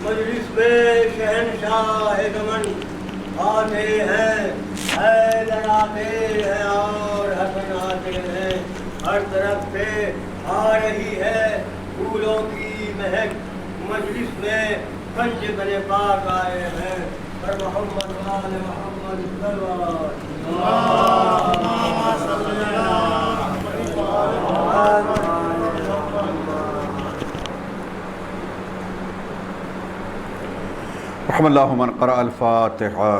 مجلس میں شہنشاہ گمن آتے ہیں، حیدر آتے ہیں اور حسن آتے ہیں، ہر طرف سے آ رہی ہے پھولوں کی مہک، مجلس میں کنج بنے پاک آئے ہیں، پر محمد وآل محمد صلی رحم اللہ من قرأ الفاتحہ۔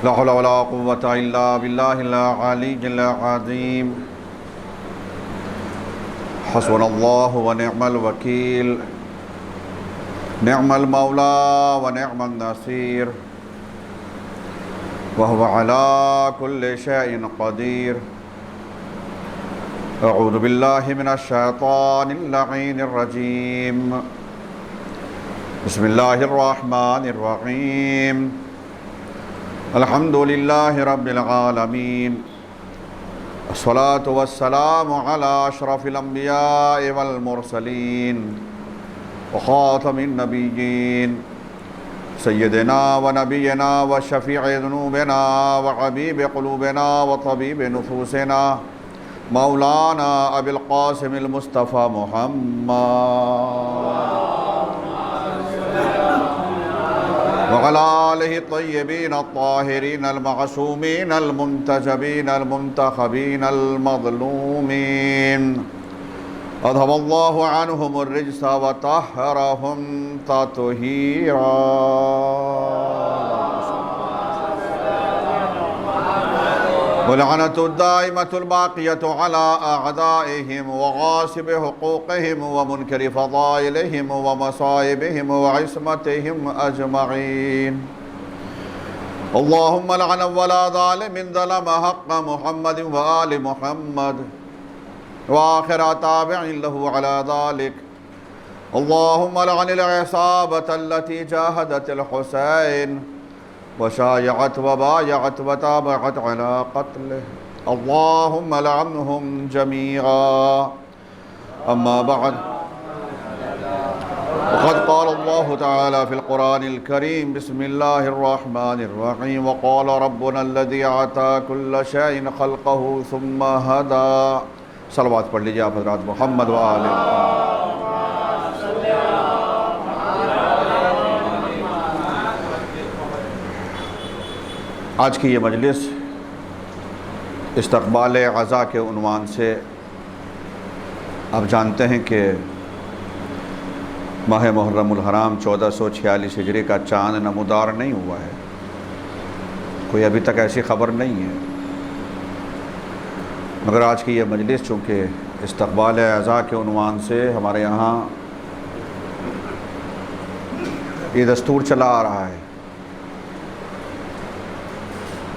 لا حول ولا قوة الا باللہ العلی العظیم۔ حسبنا اللہ ونعم الوکیل، نعم المولا ونعم النصیر، وهو على كل شيء قدیر۔ اعوذ باللہ من الشیطان اللعین الرجیم، بسم اللہ الرحمن الرحیم، الحمد للہ رب العالمین، الصلاة والسلام على اشرف الانبیاء والمرسلین وخاتم النبیین، سیدنا ونبینا وشفیع ذنوبنا وحبیب قلوبنا وطبیب نفوسنا مولانا ابی القاسم المصطفى محمد وعلى آلہ الطیبین الطاہرین المعصومین المنتجبین المنتخبین المظلومین، اذهب اللہ عنہم الرجس وطہرہم تطہیرا۔ واللعنة الدائمة الباقية على أعدائهم وغاصب حقوقهم ومنكر فضائلهم ومصائبهم وعصمتهم أجمعين. اللهم لعن ولا ظالم ظلم حق محمد وآل محمد وآخر تابع له على ذلك. اللهم لعن العصابة التي جاهدت الحسين وشايعت وبايعت وتابعت على قتله. اللهم لعنهم جميعا. أما بعد، وقد قال الله تعالى في القرآن الكريم: بسم الله الرحمن الرحيم. وقال ربنا الذي أعطى كل شيء خلقه ثم هدى. صلوات پڑھ لیجیے آپ حضرات محمد وآلہ۔ آج کی یہ مجلس استقبال عزا کے عنوان سے، آپ جانتے ہیں کہ ماہ محرم الحرام 1446 ہجری کا چاند نمودار نہیں ہوا ہے، کوئی ابھی تک ایسی خبر نہیں ہے، مگر آج کی یہ مجلس چونکہ استقبال عزا کے عنوان سے ہمارے یہاں یہ دستور چلا آ رہا ہے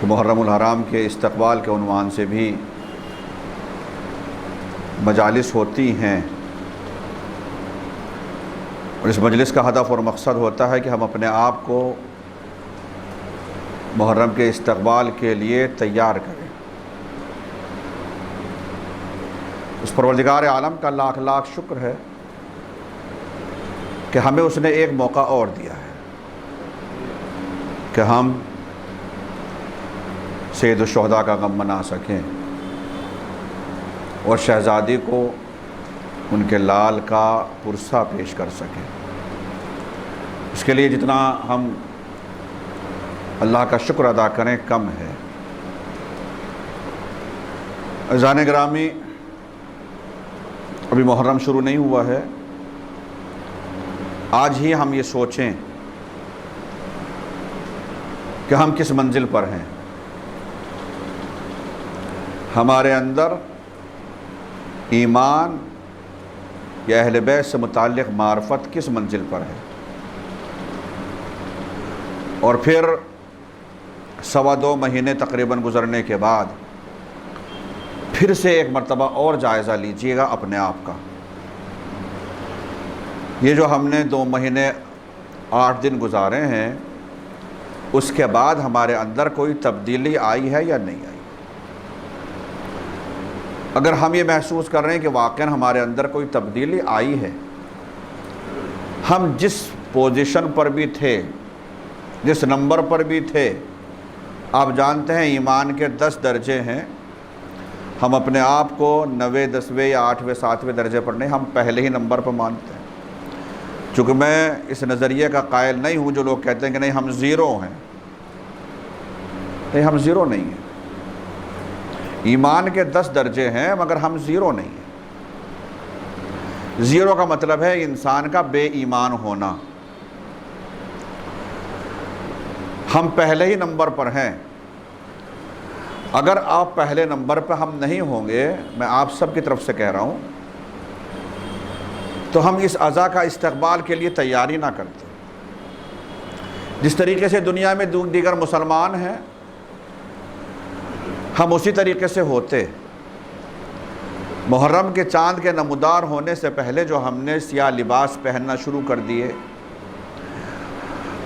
کہ محرم الحرام کے استقبال کے عنوان سے بھی مجالس ہوتی ہیں، اور اس مجلس کا ہدف اور مقصد ہوتا ہے کہ ہم اپنے آپ کو محرم کے استقبال کے لیے تیار کریں۔ اس پروردگار عالم کا لاکھ لاکھ شکر ہے کہ ہمیں اس نے ایک موقع اور دیا ہے کہ ہم سید الشہداء کا غم منا سکیں اور شہزادی کو ان کے لال کا پرسہ پیش کر سکیں۔ اس کے لیے جتنا ہم اللہ کا شکر ادا کریں کم ہے۔ عزیزان گرامی، ابھی محرم شروع نہیں ہوا ہے، آج ہی ہم یہ سوچیں کہ ہم کس منزل پر ہیں، ہمارے اندر ایمان یا اہل بیت سے متعلق معرفت کس منزل پر ہے، اور پھر 2.25 مہینے تقریباً گزرنے کے بعد پھر سے ایک مرتبہ اور جائزہ لیجئے گا اپنے آپ کا یہ جو ہم نے 2 مہینے 8 دن گزارے ہیں، اس کے بعد ہمارے اندر کوئی تبدیلی آئی ہے یا نہیں آئی؟ اگر ہم یہ محسوس کر رہے ہیں کہ واقعاً ہمارے اندر کوئی تبدیلی آئی ہے، ہم جس پوزیشن پر بھی تھے، جس نمبر پر بھی تھے، آپ جانتے ہیں ایمان کے 10 درجے ہیں، ہم اپنے آپ کو 9ویں 10ویں یا 8ویں 7ویں درجے پر نہیں، ہم پہلے ہی نمبر پر مانتے ہیں۔ چونکہ میں اس نظریے کا قائل نہیں ہوں جو لوگ کہتے ہیں کہ نہیں ہم زیرو ہیں، نہیں ہم زیرو نہیں ہیں۔ ایمان کے 10 درجے ہیں مگر ہم زیرو نہیں ہیں۔ زیرو کا مطلب ہے انسان کا بے ایمان ہونا۔ ہم پہلے ہی نمبر پر ہیں۔ اگر آپ پہلے نمبر پہ ہم نہیں ہوں گے، میں آپ سب کی طرف سے کہہ رہا ہوں، تو ہم اس عزا کا استقبال کے لیے تیاری نہ کرتے۔ جس طریقے سے دنیا میں دیگر مسلمان ہیں، ہم اسی طریقے سے ہوتے۔ محرم کے چاند کے نمودار ہونے سے پہلے جو ہم نے سیاہ لباس پہننا شروع کر دیے،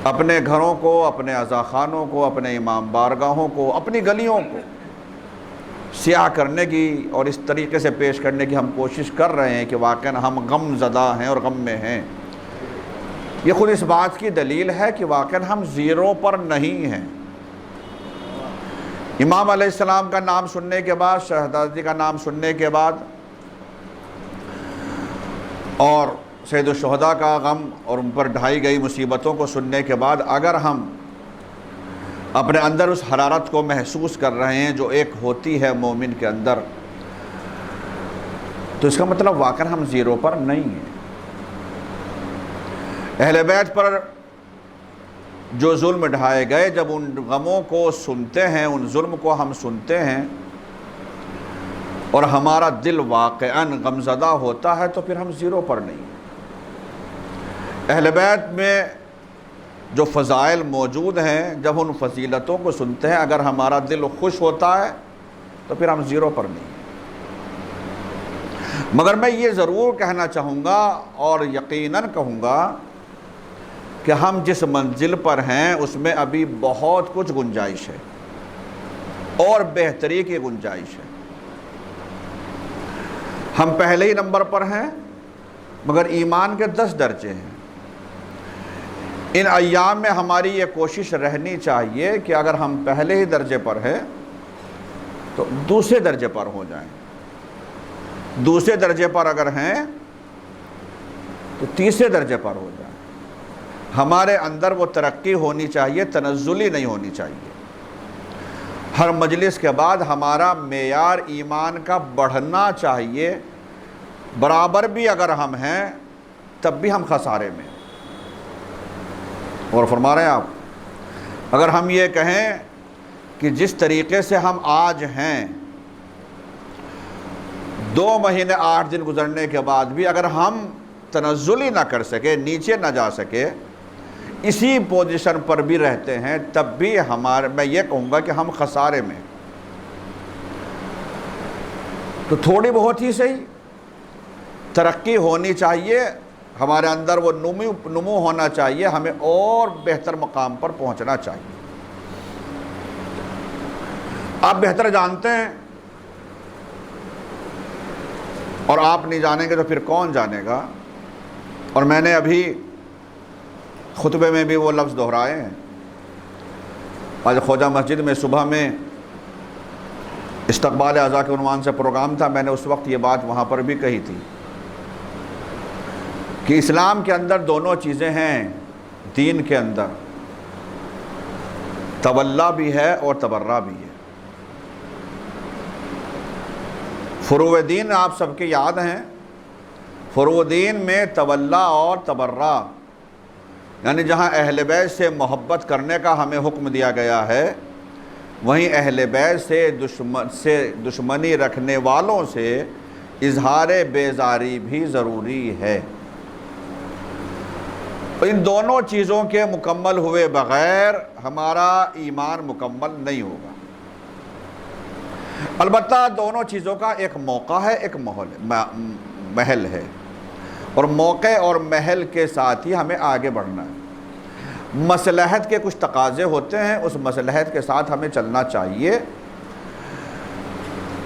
اپنے گھروں کو، اپنے عزاخانوں کو، اپنے امام بارگاہوں کو، اپنی گلیوں کو سیاہ کرنے کی اور اس طریقے سے پیش کرنے کی ہم کوشش کر رہے ہیں کہ واقعاً ہم غم زدہ ہیں اور غم میں ہیں۔ یہ خود اس بات کی دلیل ہے کہ واقعاً ہم زیرو پر نہیں ہیں۔ امام علیہ السلام کا نام سننے کے بعد، شہدادی کا نام سننے کے بعد اور سید الشہداء کا غم اور ان پر ڈھائی گئی مصیبتوں کو سننے کے بعد اگر ہم اپنے اندر اس حرارت کو محسوس کر رہے ہیں جو ایک ہوتی ہے مومن کے اندر، تو اس کا مطلب واقعاً ہم زیرو پر نہیں ہیں۔ اہل بیت پر جو ظلم ڈھائے گئے، جب ان غموں کو سنتے ہیں، ان ظلم کو ہم سنتے ہیں اور ہمارا دل واقعاً غمزدہ ہوتا ہے، تو پھر ہم زیرو پر نہیں ہیں۔ اہل بیت میں جو فضائل موجود ہیں، جب ان فضیلتوں کو سنتے ہیں، اگر ہمارا دل خوش ہوتا ہے تو پھر ہم زیرو پر نہیں ہیں۔ مگر میں یہ ضرور کہنا چاہوں گا اور یقیناً کہوں گا کہ ہم جس منزل پر ہیں اس میں ابھی بہت کچھ گنجائش ہے اور بہتری کی گنجائش ہے۔ ہم پہلے ہی نمبر پر ہیں مگر ایمان کے 10 درجے ہیں۔ ان ایام میں ہماری یہ کوشش رہنی چاہیے کہ اگر ہم پہلے ہی درجے پر ہیں تو دوسرے درجے پر ہو جائیں، دوسرے درجے پر اگر ہیں تو تیسرے درجے پر ہو جائیں۔ ہمارے اندر وہ ترقی ہونی چاہیے، تنزلی نہیں ہونی چاہیے۔ ہر مجلس کے بعد ہمارا معیار ایمان کا بڑھنا چاہیے۔ برابر بھی اگر ہم ہیں تب بھی ہم خسارے میں۔ اور فرما رہے ہیں آپ، اگر ہم یہ کہیں کہ جس طریقے سے ہم آج ہیں، 2 مہینے 8 دن گزرنے کے بعد بھی اگر ہم تنزلی نہ کر سکے، نیچے نہ جا سکے، اسی پوزیشن پر بھی رہتے ہیں، تب بھی میں یہ کہوں گا کہ ہم خسارے میں۔ تو تھوڑی بہت ہی صحیح ترقی ہونی چاہیے، ہمارے اندر وہ نمو ہونا چاہیے، ہمیں اور بہتر مقام پر پہنچنا چاہیے۔ آپ بہتر جانتے ہیں، اور آپ نہیں جانیں گے تو پھر کون جانے گا؟ اور میں نے ابھی خطبے میں بھی وہ لفظ دہرائے ہیں۔ آج خواجہ مسجد میں صبح میں استقبال عزا کے عنوان سے پروگرام تھا، میں نے اس وقت یہ بات وہاں پر بھی کہی تھی کہ اسلام کے اندر دونوں چیزیں ہیں۔ دین کے اندر تولا بھی ہے اور تبرہ بھی ہے۔ فروع دین آپ سب کے یاد ہیں، فروع دین میں تولا اور تبرہ، یعنی جہاں اہل بیت سے محبت کرنے کا ہمیں حکم دیا گیا ہے، وہیں اہل بیت سے دشمنی رکھنے والوں سے اظہار بیزاری بھی ضروری ہے۔ ان دونوں چیزوں کے مکمل ہوئے بغیر ہمارا ایمان مکمل نہیں ہوگا۔ البتہ دونوں چیزوں کا ایک موقع ہے، ایک محل ہے، اور موقع اور محل کے ساتھ ہی ہمیں آگے بڑھنا ہے۔ مصلحت کے کچھ تقاضے ہوتے ہیں، اس مصلحت کے ساتھ ہمیں چلنا چاہیے۔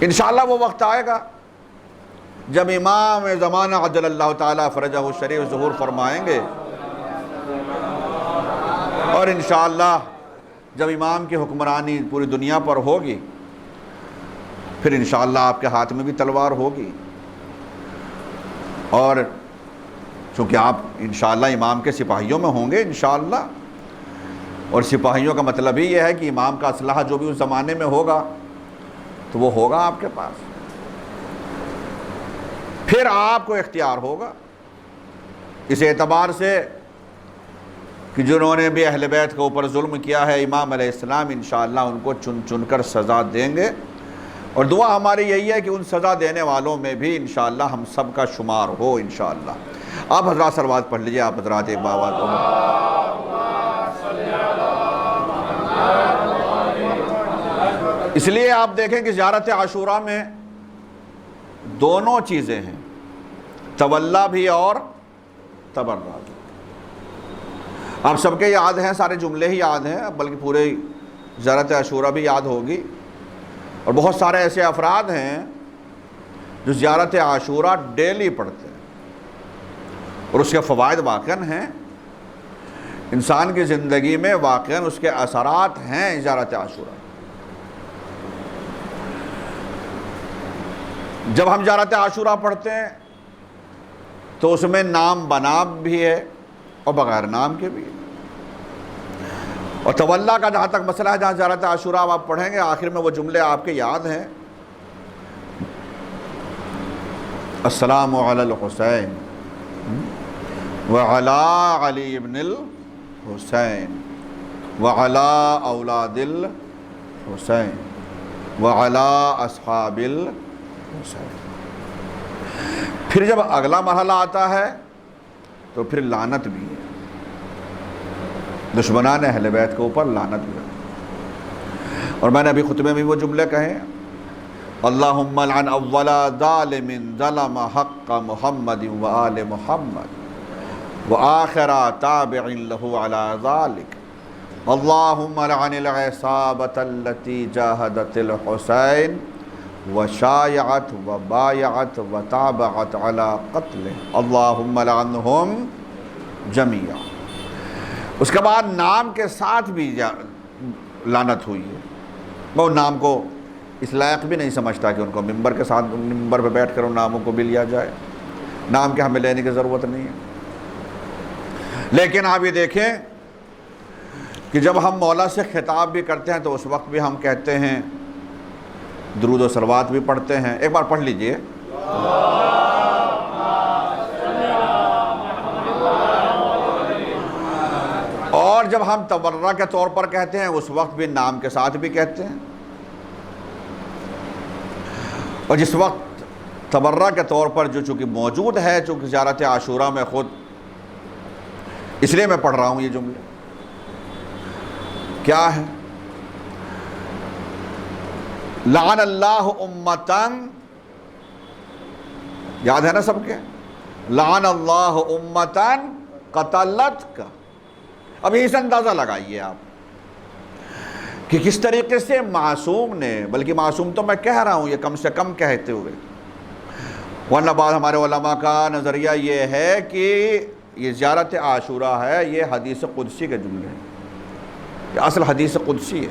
انشاءاللہ وہ وقت آئے گا جب امام زمانہ عجل اللہ تعالیٰ فرجہ الشریف ظہور فرمائیں گے، اور انشاءاللہ جب امام کی حکمرانی پوری دنیا پر ہوگی، پھر انشاءاللہ آپ کے ہاتھ میں بھی تلوار ہوگی، اور چونکہ آپ انشاءاللہ امام کے سپاہیوں میں ہوں گے انشاءاللہ، اور سپاہیوں کا مطلب ہی یہ ہے کہ امام کا اسلحہ جو بھی اس زمانے میں ہوگا تو وہ ہوگا آپ کے پاس، پھر آپ کو اختیار ہوگا اس اعتبار سے کہ جنہوں نے بھی اہل بیت کے اوپر ظلم کیا ہے، امام علیہ السلام انشاءاللہ ان کو چن چن کر سزا دیں گے، اور دعا ہماری یہی ہے کہ ان سزا دینے والوں میں بھی انشاءاللہ ہم سب کا شمار ہو انشاءاللہ۔ آپ حضرات صلوات پڑھ لیجئے، آپ حضرات ایک باوات ہو۔ اس لیے آپ دیکھیں کہ زیارت عاشوراء میں دونوں چیزیں ہیں، تولا بھی اور تبرہ بھی۔ آپ سب کے یاد ہیں، سارے جملے ہی یاد ہیں، بلکہ پورے زیارت عاشوراء بھی یاد ہوگی، اور بہت سارے ایسے افراد ہیں جو زیارت عاشوراء ڈیلی پڑھتے ہیں، اور اس کے فوائد واقعاً ہیں، انسان کی زندگی میں واقعاً اس کے اثرات ہیں زیارت عاشوراء۔ جب ہم زیارت عاشوراء پڑھتے ہیں تو اس میں نام بنام بھی ہے اور بغیر نام کے بھی ہے، اور تولا کا جہاں تک مسئلہ ہے، جہاں زیارت عاشوراء آپ پڑھیں گے آخر میں وہ جملے آپ کے یاد ہیں، السلام علی الحسین وعلی علی ابن الحسین وعلی اولاد الحسین وعلی اصحاب الحسین۔ پھر جب اگلا مرحلہ آتا ہے تو پھر لعنت بھی ہے، دشمنان اہل بیت کے اوپر لعنت بھی ہے، اور میں نے ابھی خطبے میں وہ جملے کہے، اللہم لعن اول ظالم ظلم حق محمد وآل محمد وآخر تابع له على ذلك، اللہم لعن العصابة التي جاہدت الحسین وشایعت وبایعت وتابعت على قتلہ، اللہم لعنہم جمیعا۔ اس کے بعد نام کے ساتھ بھی لعنت ہوئی ہے، وہ نام کو اس لائق بھی نہیں سمجھتا کہ ان کو ممبر کے ساتھ ممبر پہ بیٹھ کر ان ناموں کو بھی لیا جائے، نام کے ہمیں لینے کی ضرورت نہیں ہے۔ لیکن آپ یہ دیکھیں کہ جب ہم مولا سے خطاب بھی کرتے ہیں تو اس وقت بھی ہم کہتے ہیں، درود و صلوات بھی پڑھتے ہیں، ایک بار پڑھ لیجئے، اور جب ہم تبرہ کے طور پر کہتے ہیں اس وقت بھی نام کے ساتھ بھی کہتے ہیں، اور جس وقت تبرہ کے طور پر جو چونکہ موجود ہے، چونکہ زیارت عاشوراء میں خود اس لیے میں پڑھ رہا ہوں یہ جملے، کیا ہے؟ لعن اللہ امتاً، یاد ہے نا سب کے؟ لعن اللہ امتاً قتلت کا۔ اب اس اندازہ لگائیے آپ کہ کس طریقے سے معصوم نے، بلکہ معصوم تو میں کہہ رہا ہوں یہ کم سے کم کہتے ہوئے، ورنہ بعض ہمارے علماء کا نظریہ یہ ہے کہ یہ زیارت عاشوراء ہے، یہ حدیث قدسی کے جملے ہیں، یہ اصل حدیث قدسی ہے۔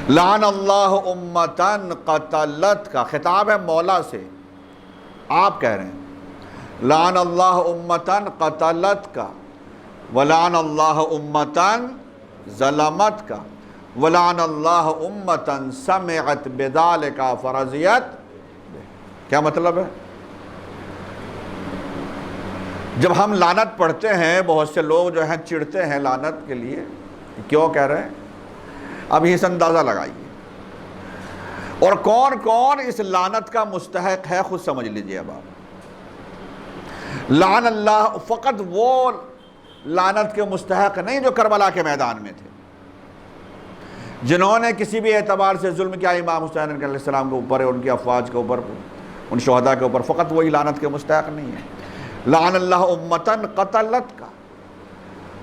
لعن اللہ امتاً قتلت کا خطاب ہے مولا سے، آپ کہہ رہے ہیں لعن اللہ امتاً قتلت کا، ولعن اللہ امتاً ظلمت کا، ولعن اللہ امتاً سمعت بذالک فرضیت۔ کیا مطلب ہے؟ جب ہم لعنت پڑھتے ہیں، بہت سے لوگ جو ہیں چڑھتے ہیں لعنت کے لیے، کیوں کہہ رہے ہیں؟ اب اس اندازہ لگائیے، اور کون کون اس لعنت کا مستحق ہے خود سمجھ لیجئے۔ اب آپ لعن اللہ، فقط وہ لعنت کے مستحق نہیں جو کربلا کے میدان میں تھے، جنہوں نے کسی بھی اعتبار سے ظلم کیا امام حسین علیہ السلام کے اوپر، ان کی افواج کے اوپر، ان شہداء کے اوپر فقط وہی لعنت کے مستحق نہیں ہے. لعن اللہ امتن قتلت کا،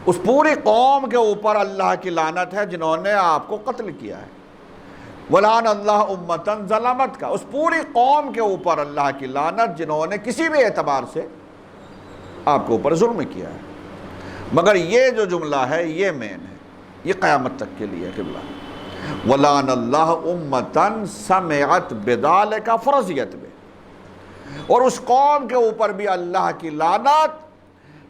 اس پوری قوم کے اوپر اللہ کی لعنت ہے جنہوں نے آپ کو قتل کیا ہے. وَلَعَنَ اللَّهُ أُمَّةً ظَلَمَتْكَ، اس پوری قوم کے اوپر اللہ کی لعنت جنہوں نے کسی بھی اعتبار سے آپ کے اوپر ظلم کیا ہے. مگر یہ جو جملہ ہے یہ مین ہے، یہ قیامت تک کے لیے قبلہ. وَلَعَنَ اللَّهُ أُمَّةً سَمِعَتْ بِذَلِكَ فرضیت میں، اور اس قوم کے اوپر بھی اللہ کی لعنت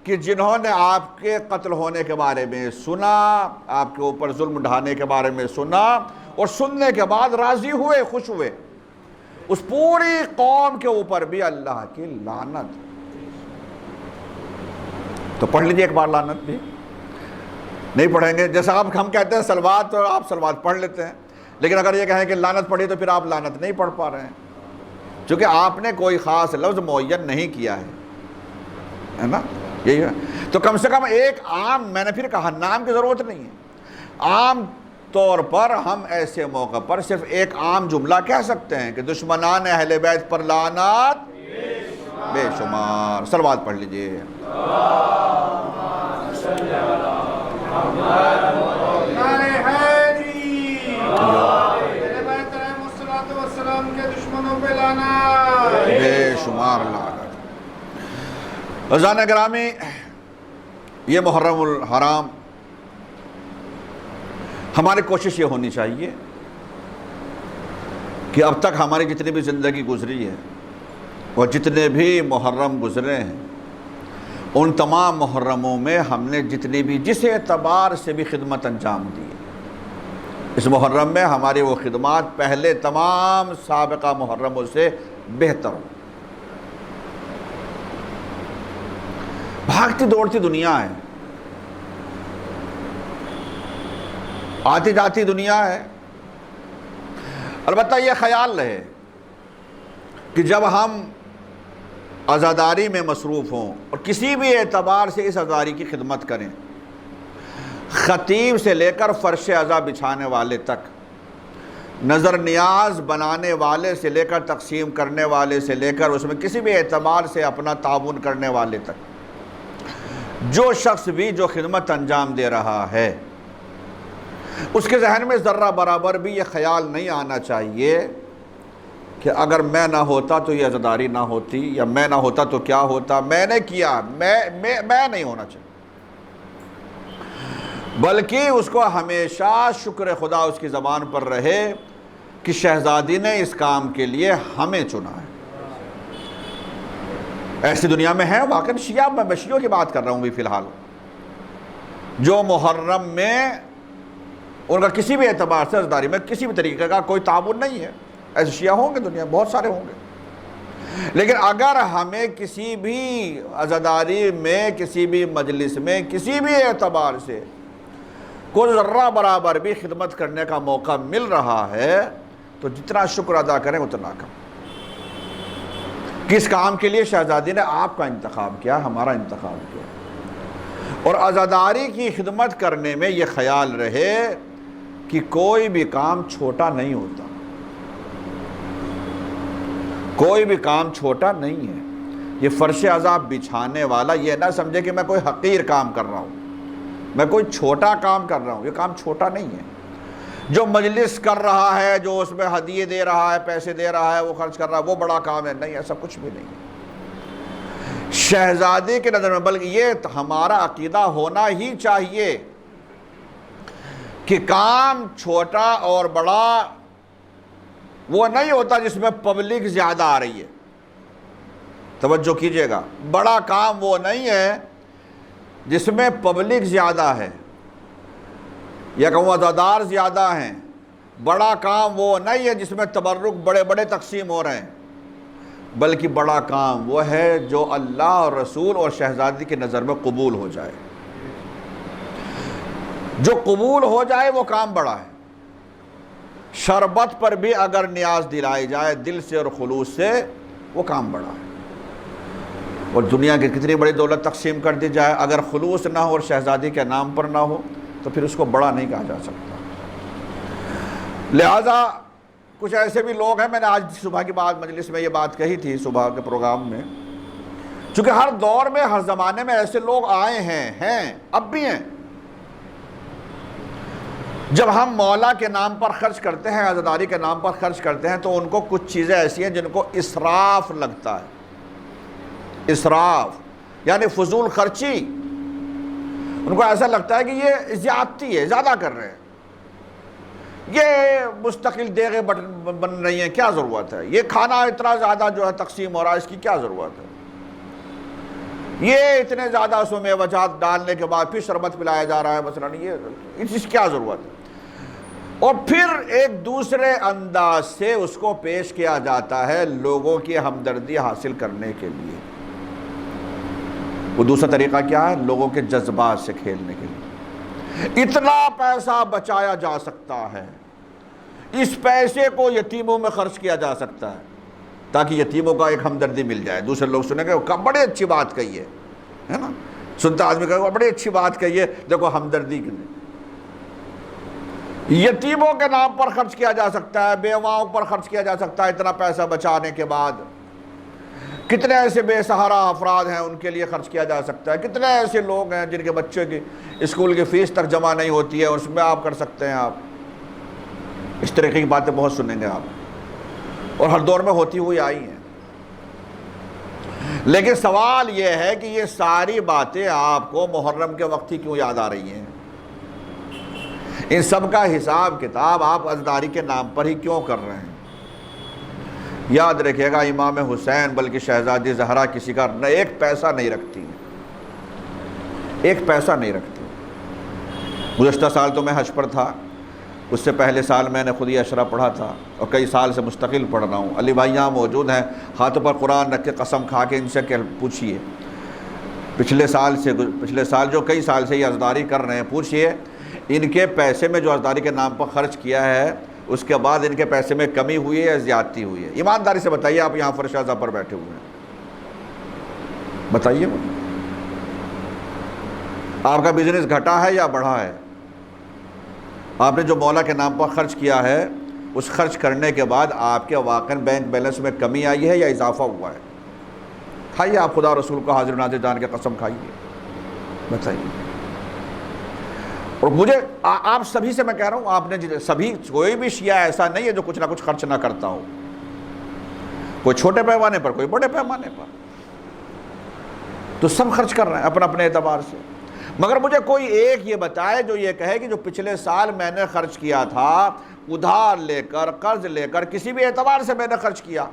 کہ جنہوں نے آپ کے قتل ہونے کے بارے میں سنا، آپ کے اوپر ظلم ڈھانے کے بارے میں سنا، اور سننے کے بعد راضی ہوئے، خوش ہوئے. اس پوری قوم کے اوپر بھی اللہ کی لعنت. تو پڑھ لیجئے ایک بار لعنت بھی. نہیں پڑھیں گے جیسا آپ ہم کہتے ہیں صلوات، تو آپ صلوات پڑھ لیتے ہیں، لیکن اگر یہ کہیں کہ لعنت پڑھی تو پھر آپ لعنت نہیں پڑھ پا رہے ہیں، چونکہ آپ نے کوئی خاص لفظ معین نہیں کیا ہے نا. یہی ہے. تو کم سے کم ایک عام، میں نے پھر کہا نام کی ضرورت نہیں ہے، عام طور پر ہم ایسے موقع پر صرف ایک عام جملہ کہہ سکتے ہیں کہ دشمنان اہل بیت پر لعنات بے شمار. صلوات پڑھ لیجئے. بے شمار لعنت. عزیزان گرامی، یہ محرم الحرام ہماری کوشش یہ ہونی چاہیے کہ اب تک ہماری جتنی بھی زندگی گزری ہے اور جتنے بھی محرم گزرے ہیں، ان تمام محرموں میں ہم نے جتنی بھی جس اعتبار سے بھی خدمت انجام دی ہے، اس محرم میں ہماری وہ خدمات پہلے تمام سابقہ محرموں سے بہتر ہو. بھاگتی دوڑتی دنیا ہے، آتی جاتی دنیا ہے. البتہ یہ خیال رہے کہ جب ہم عزاداری میں مصروف ہوں اور کسی بھی اعتبار سے اس عزاداری کی خدمت کریں، خطیب سے لے کر فرش عزا بچھانے والے تک، نظر نیاز بنانے والے سے لے کر تقسیم کرنے والے سے لے کر اس میں کسی بھی اعتبار سے اپنا تعاون کرنے والے تک، جو شخص بھی جو خدمت انجام دے رہا ہے، اس کے ذہن میں ذرہ برابر بھی یہ خیال نہیں آنا چاہیے کہ اگر میں نہ ہوتا تو یہ عزاداری نہ ہوتی، یا میں نہ ہوتا تو کیا ہوتا، میں نے کیا، میں نہیں ہونا چاہیے. بلکہ اس کو ہمیشہ شکر خدا اس کی زبان پر رہے کہ شہزادی نے اس کام کے لیے ہمیں چنا ہے. ایسی دنیا میں ہے واقعی شیعہ، میں شیعوں کی بات کر رہا ہوں بھی فی الحال، جو محرم میں ان کا کسی بھی اعتبار سے عزاداری میں کسی بھی طریقے کا کوئی تعاون نہیں ہے. ایسے شیعہ ہوں گے دنیا، بہت سارے ہوں گے. لیکن اگر ہمیں کسی بھی عزاداری میں، کسی بھی مجلس میں، کسی بھی اعتبار سے کوئی ذرہ برابر بھی خدمت کرنے کا موقع مل رہا ہے تو جتنا شکر ادا کریں اتنا کم. کس کام کے لیے شہزادی نے آپ کا انتخاب کیا، ہمارا انتخاب کیا. اور عزاداری کی خدمت کرنے میں یہ خیال رہے کہ کوئی بھی کام چھوٹا نہیں ہوتا، کوئی بھی کام چھوٹا نہیں ہے. یہ فرش عزا بچھانے والا یہ نہ سمجھے کہ میں کوئی حقیر کام کر رہا ہوں، میں کوئی چھوٹا کام کر رہا ہوں. یہ کام چھوٹا نہیں ہے. جو مجلس کر رہا ہے، جو اس میں ہدیے دے رہا ہے، پیسے دے رہا ہے، وہ خرچ کر رہا ہے، وہ بڑا کام ہے. نہیں، ایسا کچھ بھی نہیں ہے شہزادی کے نظر میں. بلکہ یہ ہمارا عقیدہ ہونا ہی چاہیے کہ کام چھوٹا اور بڑا وہ نہیں ہوتا جس میں پبلک زیادہ آ رہی ہے. توجہ کیجئے گا، بڑا کام وہ نہیں ہے جس میں پبلک زیادہ ہے یا کہ عزادار زیادہ ہیں. بڑا کام وہ نہیں ہے جس میں تبرک بڑے بڑے تقسیم ہو رہے ہیں. بلکہ بڑا کام وہ ہے جو اللہ اور رسول اور شہزادی کی نظر میں قبول ہو جائے. جو قبول ہو جائے وہ کام بڑا ہے. شربت پر بھی اگر نیاز دلائی جائے دل سے اور خلوص سے، وہ کام بڑا ہے. اور دنیا کی کتنی بڑی دولت تقسیم کر دی جائے، اگر خلوص نہ ہو اور شہزادی کے نام پر نہ ہو تو پھر اس کو بڑا نہیں کہا جا سکتا. لہذا کچھ ایسے بھی لوگ ہیں، میں نے آج صبح کی بات مجلس میں یہ بات کہی تھی صبح کے پروگرام میں، چونکہ ہر دور میں ہر زمانے میں ایسے لوگ آئے ہیں اب بھی ہیں، جب ہم مولا کے نام پر خرچ کرتے ہیں، عزاداری کے نام پر خرچ کرتے ہیں، تو ان کو کچھ چیزیں ایسی ہیں جن کو اسراف لگتا ہے، اسراف یعنی فضول خرچی، ان کو ایسا لگتا ہے کہ یہ زیادتی ہے، زیادہ کر رہے ہیں، یہ مستقل دیگیں بن رہی ہیں، کیا ضرورت ہے، یہ کھانا اتنا زیادہ جو ہے تقسیم ہو رہا ہے، اس کی کیا ضرورت ہے، یہ اتنے زیادہ اس میں میوجات ڈالنے کے بعد پھر شربت پلایا جا رہا ہے مثلا، یہ اس کی کیا ضرورت ہے، اور پھر ایک دوسرے انداز سے اس کو پیش کیا جاتا ہے لوگوں کی ہمدردی حاصل کرنے کے لیے۔ وہ دوسرا طریقہ کیا ہے؟ لوگوں کے جذبات سے کھیلنے کے لیے، اتنا پیسہ بچایا جا سکتا ہے، اس پیسے کو یتیموں میں خرچ کیا جا سکتا ہے تاکہ یتیموں کا ایک ہمدردی مل جائے، دوسرے لوگ سنیں گے وہ بڑی اچھی بات کہی ہے نا، سنتا آدمی کہے بڑی اچھی بات کہی ہے، دیکھو ہمدردی کے لیے یتیموں کے نام پر خرچ کیا جا سکتا ہے، بیواؤں پر خرچ کیا جا سکتا ہے، اتنا پیسہ بچانے کے بعد کتنے ایسے بے سہارا افراد ہیں ان کے لیے خرچ کیا جا سکتا ہے، کتنے ایسے لوگ ہیں جن کے بچے کی اسکول کی فیس تک جمع نہیں ہوتی ہے، اس میں آپ کر سکتے ہیں، آپ اس طریقے کی باتیں بہت سنیں گے آپ، اور ہر دور میں ہوتی ہوئی آئی ہیں۔ لیکن سوال یہ ہے کہ یہ ساری باتیں آپ کو محرم کے وقت ہی کیوں یاد آ رہی ہیں؟ ان سب کا حساب کتاب آپ عزاداری کے نام پر ہی کیوں کر رہے ہیں؟ یاد رکھیے گا، امام حسین بلکہ شہزادی زہرا کسی کا ایک پیسہ نہیں رکھتی، ایک پیسہ نہیں رکھتی۔ گزشتہ سال تو میں حج پر تھا، اس سے پہلے سال میں نے خود ہی عشرہ پڑھا تھا، اور کئی سال سے مستقل پڑھ رہا ہوں۔ علی بھائی یہاں موجود ہیں، ہاتھوں پر قرآن رکھ کے قسم کھا کے ان سے پوچھئے، پچھلے سال جو کئی سال سے یہ عزاداری کر رہے ہیں، پوچھئے ان کے پیسے میں جو عزاداری کے نام پر خرچ کیا ہے، اس کے بعد ان کے پیسے میں کمی ہوئی ہے یا زیادتی ہوئی ہے؟ ایمانداری سے بتائیے، آپ یہاں فرش اعظم پر بیٹھے ہوئے ہیں، بتائیے مجھے، آپ کا بزنس گھٹا ہے یا بڑھا ہے؟ آپ نے جو مولا کے نام پر خرچ کیا ہے، اس خرچ کرنے کے بعد آپ کے واقعاً بینک بیلنس میں کمی آئی ہے یا اضافہ ہوا ہے؟ کھائیے، آپ خدا رسول کو حاضر ناظر جان کے قسم کھائیے، بتائیے۔ اور مجھے آپ سبھی سے میں کہہ رہا ہوں، آپ نے سبھی، کوئی بھی شیعہ ایسا نہیں ہے جو کچھ نہ کچھ خرچ نہ کرتا ہو، کوئی چھوٹے پیمانے پر، کوئی بڑے پیمانے پر، تو سب خرچ کر رہے ہیں اپنے اپنے اعتبار سے۔ مگر مجھے کوئی ایک یہ بتائے جو یہ کہے کہ جو پچھلے سال میں نے خرچ کیا تھا، ادھار لے کر، قرض لے کر، کسی بھی اعتبار سے میں نے خرچ کیا،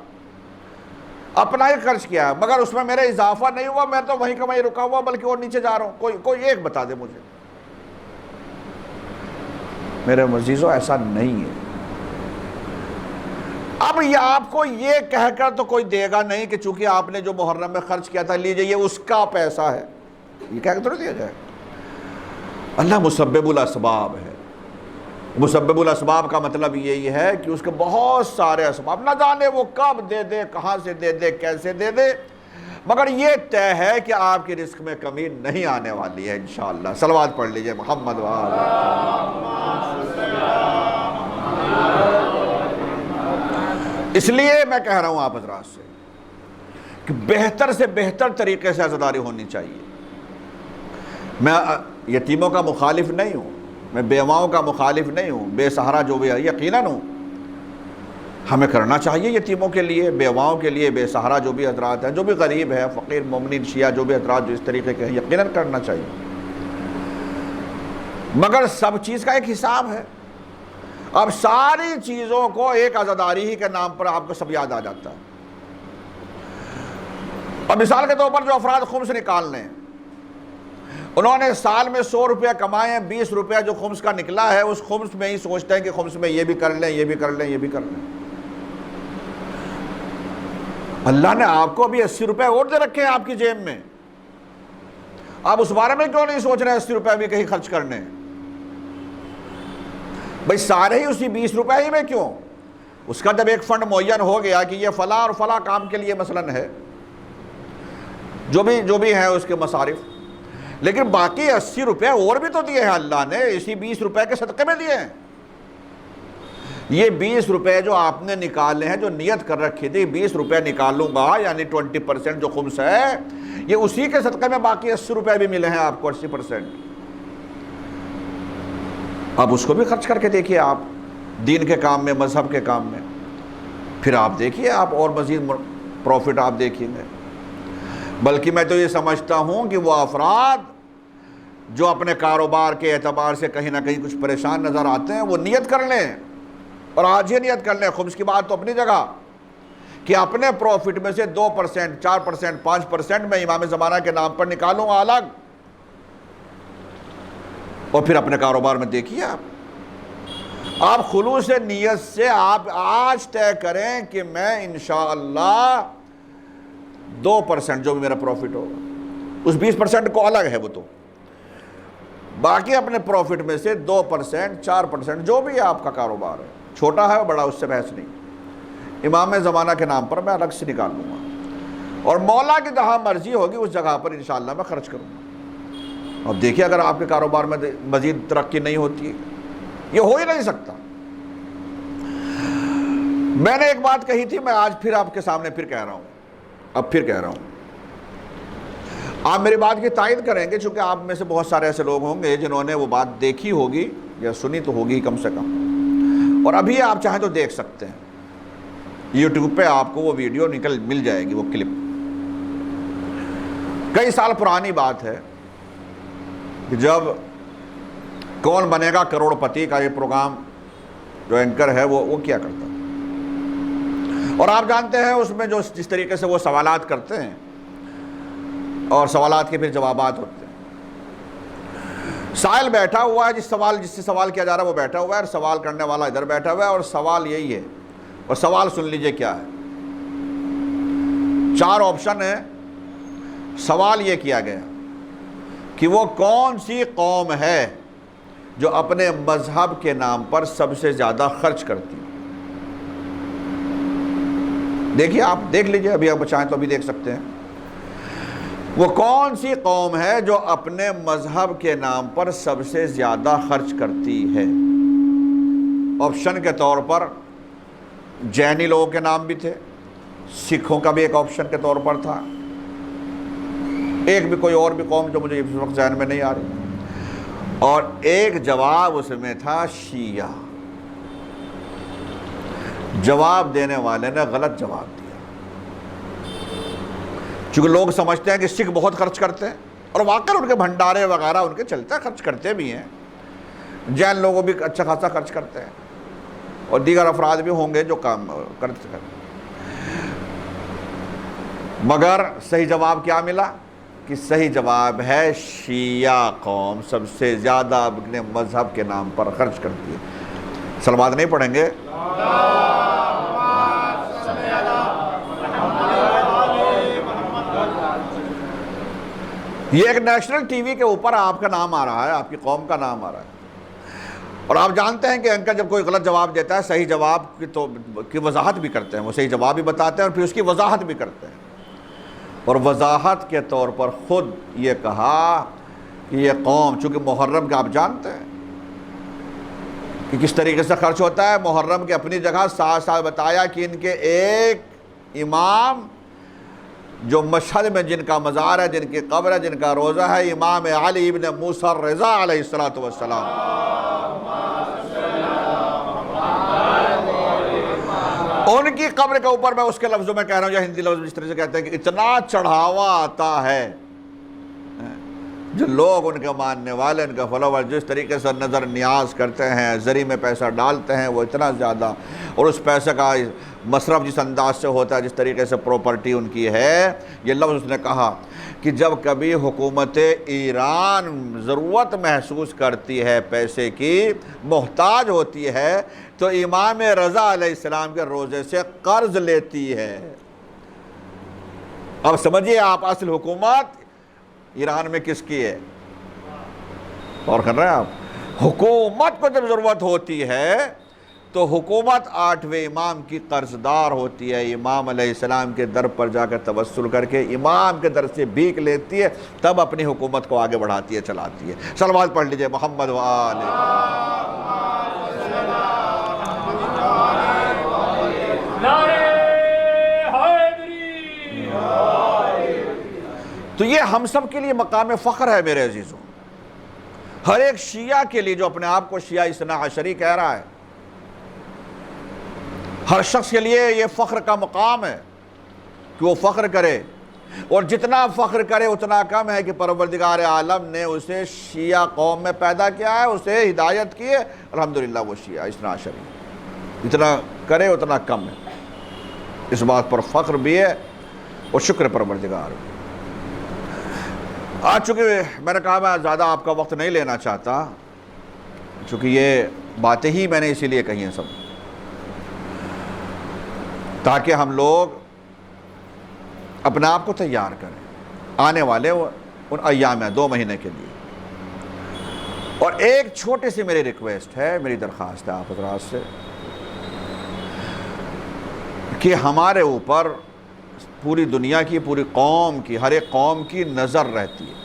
اپنا ہی خرچ کیا، مگر اس میں میرے اضافہ نہیں ہوا، میں تو وہیں کا وہیں رکا ہوا، بلکہ اور نیچے جا رہا ہوں، کوئی ایک بتا دے مجھے۔ میرے عزیزو، ایسا نہیں ہے۔ اب یہ آپ کو یہ کہہ کر تو کوئی دے گا نہیں کہ چونکہ آپ نے جو محرم میں خرچ کیا تھا لیجئے یہ اس کا پیسہ ہے، یہ کہہ کے تو نہیں دیا جائے۔ اللہ مسبب الاسباب ہے۔ مسبب الاسباب کا مطلب یہی ہے کہ اس کے بہت سارے اسباب، نہ جانے وہ کب دے دے، کہاں سے دے دے، کیسے دے دے، مگر یہ طے ہے کہ آپ کی رزق میں کمی نہیں آنے والی ہے انشاءاللہ۔ صلوات پڑھ لیجئے محمد اس لیے میں کہہ رہا ہوں آپ حضرات سے کہ بہتر سے بہتر طریقے سے عزاداری ہونی چاہیے۔ میں یتیموں کا مخالف نہیں ہوں، میں بیواؤں کا مخالف نہیں ہوں، بے سہارا جو بھی ہے یقیناً ہوں، ہمیں کرنا چاہیے یتیموں کے لیے، بیواؤں کے لیے، بے سہارا جو بھی حضرات ہیں، جو بھی غریب ہے، فقیر مومنین شیعہ جو بھی حضرات جو اس طریقے کے ہیں، یقیناً کرنا چاہیے، مگر سب چیز کا ایک حساب ہے۔ اب ساری چیزوں کو ایک عزاداری ہی کے نام پر آپ کو سب یاد آ جاتا ہے۔ اب مثال کے طور پر جو افراد خمس نکال لیں، انہوں نے سال میں 100 روپیہ کمائے ہیں، 20 روپیہ جو خمس کا نکلا ہے اس خمس میں ہی سوچتے ہیں کہ خمس میں یہ بھی کر لیں، یہ بھی کر لیں، یہ بھی کر لیں۔ اللہ نے آپ کو ابھی 80 روپے اور دے رکھے ہیں آپ کی جیب میں، آپ اس بارے میں کیوں نہیں سوچ رہے 80 روپے بھی کہیں خرچ کرنے؟ بھئی سارے ہی اسی 20 روپے ہی میں کیوں؟ اس کا جب ایک فنڈ معین ہو گیا کہ یہ فلاں اور فلاں کام کے لیے مثلاً ہے، جو بھی ہے اس کے مصارف، لیکن باقی 80 روپے اور بھی تو دیے ہیں اللہ نے، اسی 20 روپے کے صدقے میں دیے ہیں۔ یہ 20 روپے جو آپ نے نکالے ہیں، جو نیت کر رکھی تھی 20 روپے نکالوں گا، یعنی 20% جو خمس ہے، یہ اسی کے صدقے میں باقی 80 روپے بھی ملے ہیں آپ کو، 80%۔ اب اس کو بھی خرچ کر کے دیکھیے آپ، دین کے کام میں، مذہب کے کام میں، پھر آپ دیکھیے آپ اور مزید پروفٹ آپ دیکھیں گے۔ بلکہ میں تو یہ سمجھتا ہوں کہ وہ افراد جو اپنے کاروبار کے اعتبار سے کہیں نہ کہیں کچھ پریشان نظر آتے ہیں، وہ نیت کر لیں، اور آج یہ نیت کر لیں۔ خمس کی بات تو اپنی جگہ کہ اپنے پروفٹ میں سے 2%، 4%، 5% میں امام زمانہ کے نام پر نکالوں گا الگ، اور پھر اپنے کاروبار میں دیکھیے آپ خلوص نیت سے آپ آج طے کریں کہ میں انشاءاللہ 2% جو بھی میرا پروفٹ ہوگا، اس 20% کو الگ ہے وہ تو، باقی اپنے پروفٹ میں سے 2%، 4% جو بھی آپ کا کاروبار ہے، چھوٹا ہے بڑا، اس سے بحث نہیں، امام زمانہ کے نام پر میں الگ سے نکال لوں گا، اور مولا کی جہاں مرضی ہوگی اس جگہ پر انشاءاللہ میں خرچ کروں گا۔ اب دیکھیے اگر آپ کے کاروبار میں مزید ترقی نہیں ہوتی ہے، یہ ہو ہی نہیں سکتا۔ میں نے ایک بات کہی تھی، میں آج پھر آپ کے سامنے پھر کہہ رہا ہوں، آپ میری بات کی تائید کریں گے، چونکہ آپ میں سے بہت سارے ایسے لوگ ہوں گے جنہوں نے وہ بات دیکھی ہوگی یا سنی تو ہوگی کم سے کم، اور ابھی آپ چاہیں تو دیکھ سکتے ہیں، یوٹیوب پہ آپ کو وہ ویڈیو مل جائے گی، وہ کلپ کئی سال پرانی بات ہے کہ جب کون بنے گا کروڑ پتی کا یہ پروگرام جو اینکر ہے وہ کیا کرتا، اور آپ جانتے ہیں اس میں جس طریقے سے وہ سوالات کرتے ہیں اور سوالات کے پھر جوابات ہوتے ہیں۔ سائل بیٹھا ہوا ہے، جس سے سوال کیا جا رہا ہے وہ بیٹھا ہوا ہے، اور سوال کرنے والا ادھر بیٹھا ہوا ہے، اور سوال یہی ہے، اور سوال سن لیجئے کیا ہے۔ 4 آپشن ہے۔ سوال یہ کیا گیا کہ وہ کون سی قوم ہے جو اپنے مذہب کے نام پر سب سے زیادہ خرچ کرتی ہے۔ دیکھیے آپ دیکھ لیجئے، ابھی آپ چاہیں تو ابھی دیکھ سکتے ہیں۔ وہ کون سی قوم ہے جو اپنے مذہب کے نام پر سب سے زیادہ خرچ کرتی ہے؟ آپشن کے طور پر جینی لوگوں کے نام بھی تھے، سکھوں کا بھی ایک آپشن کے طور پر تھا، ایک بھی کوئی اور بھی قوم جو مجھے اس وقت ذہن میں نہیں آ رہی، اور ایک جواب اس میں تھا شیعہ۔ جواب دینے والے نے غلط جواب دیا، چونکہ لوگ سمجھتے ہیں کہ سکھ بہت خرچ کرتے ہیں، اور واقعی ان کے بھنڈارے وغیرہ ان کے چلتے ہیں، خرچ کرتے بھی ہیں، جین لوگوں بھی اچھا خاصا خرچ کرتے ہیں، اور دیگر افراد بھی ہوں گے جو کام کرتے ہیں، مگر صحیح جواب کیا ملا کہ صحیح جواب ہے شیعہ قوم سب سے زیادہ اپنے مذہب کے نام پر خرچ کرتی ہے۔ صلوات نہیں پڑھیں گے؟ یہ ایک نیشنل ٹی وی کے اوپر آپ کا نام آ رہا ہے، آپ کی قوم کا نام آ رہا ہے، اور آپ جانتے ہیں کہ اینکر جب کوئی غلط جواب دیتا ہے صحیح جواب کی وضاحت بھی کرتے ہیں، وہ صحیح جواب بھی بتاتے ہیں اور پھر اس کی وضاحت بھی کرتے ہیں، اور وضاحت کے طور پر خود یہ کہا کہ یہ قوم، چونکہ محرم کا آپ جانتے ہیں کہ کس طریقے سے خرچ ہوتا ہے، محرم کے اپنی جگہ ساتھ ساتھ بتایا کہ ان کے ایک امام جو مشہد میں جن کا مزار ہے، جن کی قبر ہے، جن کا روزہ ہے، امام علی ابن موسیٰ الرضا علیہ السلام، ان کی قبر کے اوپر، میں اس کے لفظوں میں کہہ رہا ہوں یا ہندی لفظ جس طرح سے کہتے ہیں کہ اتنا چڑھاوا آتا ہے، جو لوگ ان کے ماننے والے، ان کے فالوور جس طریقے سے نظر نیاز کرتے ہیں، زری میں پیسہ ڈالتے ہیں، وہ اتنا زیادہ، اور اس پیسے کا مصرف جس انداز سے ہوتا ہے، جس طریقے سے پراپرٹی ان کی ہے، یہ لفظ اس نے کہا کہ جب کبھی حکومت ایران ضرورت محسوس کرتی ہے، پیسے کی محتاج ہوتی ہے، تو امام رضا علیہ السلام کے روزے سے قرض لیتی ہے۔ اب سمجھیے آپ، اصل حکومت ایران میں کس کی ہے؟ اور کر رہے ہیں آپ، حکومت کو جب ضرورت ہوتی ہے تو حکومت 8ویں امام کی قرضدار ہوتی ہے، امام علیہ السلام کے در پر جا کر توسل کر کے امام کے در سے بھیک لیتی ہے، تب اپنی حکومت کو آگے بڑھاتی ہے، چلاتی ہے۔ صلوات پڑھ لیجئے محمد و آلہ۔ تو یہ ہم سب کے لیے مقام فخر ہے میرے عزیزوں، ہر ایک شیعہ کے لیے جو اپنے آپ کو شیعہ اثنا عشری کہہ رہا ہے، ہر شخص کے لیے یہ فخر کا مقام ہے کہ وہ فخر کرے، اور جتنا فخر کرے اتنا کم ہے کہ پروردگار عالم نے اسے شیعہ قوم میں پیدا کیا ہے، اسے ہدایت کی ہے، الحمدللہ وہ شیعہ اثنا عشری، جتنا کرے اتنا کم ہے۔ اس بات پر فخر بھی ہے اور شکر پروردگار۔ آج چونکہ میں نے کہا میں زیادہ آپ کا وقت نہیں لینا چاہتا، چونکہ یہ باتیں ہی میں نے اسی لیے کہی ہیں سب، تاکہ ہم لوگ اپنے آپ کو تیار کریں آنے والے ان ایام میں 2 مہینے کے لیے۔ اور ایک چھوٹی سی میری ریکویسٹ ہے، میری درخواست ہے آپ حضرات سے، کہ ہمارے اوپر پوری دنیا کی، پوری قوم کی، ہر ایک قوم کی نظر رہتی ہے،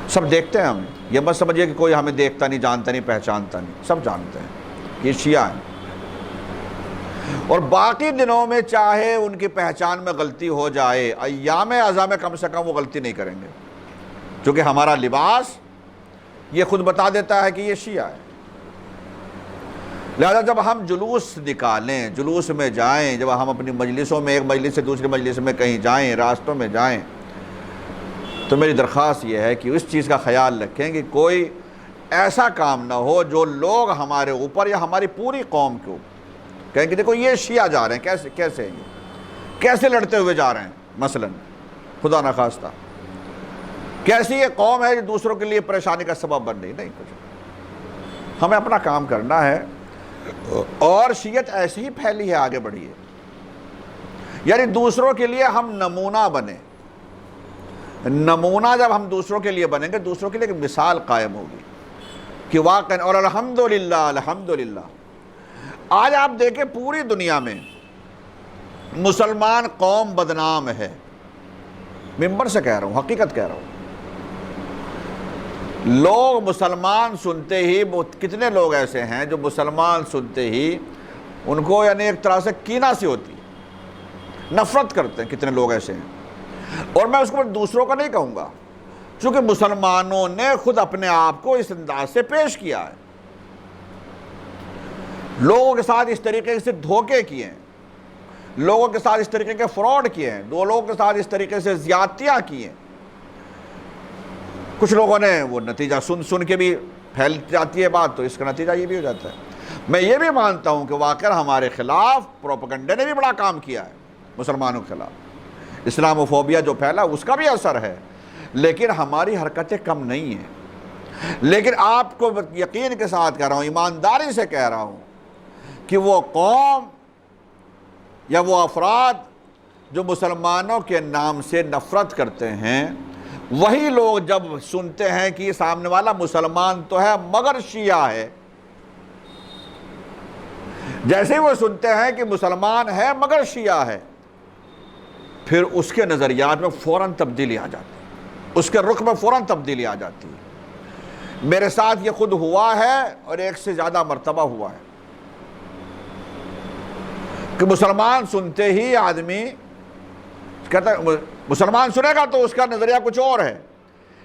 سب دیکھتے ہیں ہمیں، یہ مت سمجھیے کہ کوئی ہمیں دیکھتا نہیں، جانتا نہیں، پہچانتا نہیں، سب جانتے ہیں کہ یہ شیعہ ہیں، اور باقی دنوں میں چاہے ان کی پہچان میں غلطی ہو جائے، ایام اعظم میں کم سے کم وہ غلطی نہیں کریں گے، چونکہ ہمارا لباس یہ خود بتا دیتا ہے کہ یہ شیعہ ہے۔ لہذا جب ہم جلوس نکالیں، جلوس میں جائیں، جب ہم اپنی مجلسوں میں ایک مجلس سے دوسری مجلس میں کہیں جائیں، راستوں میں جائیں، تو میری درخواست یہ ہے کہ اس چیز کا خیال رکھیں کہ کوئی ایسا کام نہ ہو جو لوگ ہمارے اوپر یا ہماری پوری قوم کے اوپر کہیں کہ دیکھو یہ شیعہ جا رہے ہیں، کیسے ہیں یہ، کیسے لڑتے ہوئے جا رہے ہیں، مثلا خدا نخواستہ کیسی یہ قوم ہے جو دوسروں کے لیے پریشانی کا سبب بن رہی، نہیں کچھ، ہمیں اپنا کام کرنا ہے، اور شیعت ایسے ہی پھیلی ہے، آگے بڑھی ہے، یعنی دوسروں کے لیے ہم نمونہ بنیں، نمونہ جب ہم دوسروں کے لیے بنیں گے، دوسروں کے لیے ایک مثال قائم ہوگی کہ واقعا، اور الحمدللہ الحمدللہ آج آپ دیکھیں پوری دنیا میں مسلمان قوم بدنام ہے، ممبر سے کہہ رہا ہوں، حقیقت کہہ رہا ہوں، لوگ مسلمان سنتے ہی، کتنے لوگ ایسے ہیں جو مسلمان سنتے ہی ان کو یعنی ایک طرح سے کینہ سی ہوتی ہے، نفرت کرتے ہیں، کتنے لوگ ایسے ہیں، اور میں اس کو دوسروں کا نہیں کہوں گا، چونکہ مسلمانوں نے خود اپنے آپ کو اس انداز سے پیش کیا ہے، لوگوں کے ساتھ اس طریقے سے دھوکے کیے ہیں، لوگوں کے ساتھ اس طریقے کے فراڈ کیے ہیں، دو لوگوں کے ساتھ اس طریقے سے زیادتیاں کی ہیں، کچھ لوگوں نے وہ نتیجہ سن کے بھی پھیل جاتی ہے بات، تو اس کا نتیجہ یہ بھی ہو جاتا ہے۔ میں یہ بھی مانتا ہوں کہ واقعا ہمارے خلاف پروپیگنڈے نے بھی بڑا کام کیا ہے، مسلمانوں کے خلاف اسلاموفوبیا جو پھیلا اس کا بھی اثر ہے، لیکن ہماری حرکتیں کم نہیں ہیں۔ لیکن آپ کو یقین کے ساتھ کہہ رہا ہوں، ایمانداری سے کہہ رہا ہوں کہ وہ قوم یا وہ افراد جو مسلمانوں کے نام سے نفرت کرتے ہیں، وہی لوگ جب سنتے ہیں کہ یہ سامنے والا مسلمان تو ہے مگر شیعہ ہے، جیسے ہی وہ سنتے ہیں کہ مسلمان ہے مگر شیعہ ہے، پھر اس کے نظریات میں فوراً تبدیلی آ جاتی ہے، اس کے رخ میں فوراً تبدیلی آ جاتی ہے۔ میرے ساتھ یہ خود ہوا ہے اور ایک سے زیادہ مرتبہ ہوا ہے کہ مسلمان سنتے ہی آدمی کہتا ہے، مسلمان سنے گا تو اس کا نظریہ کچھ اور ہے،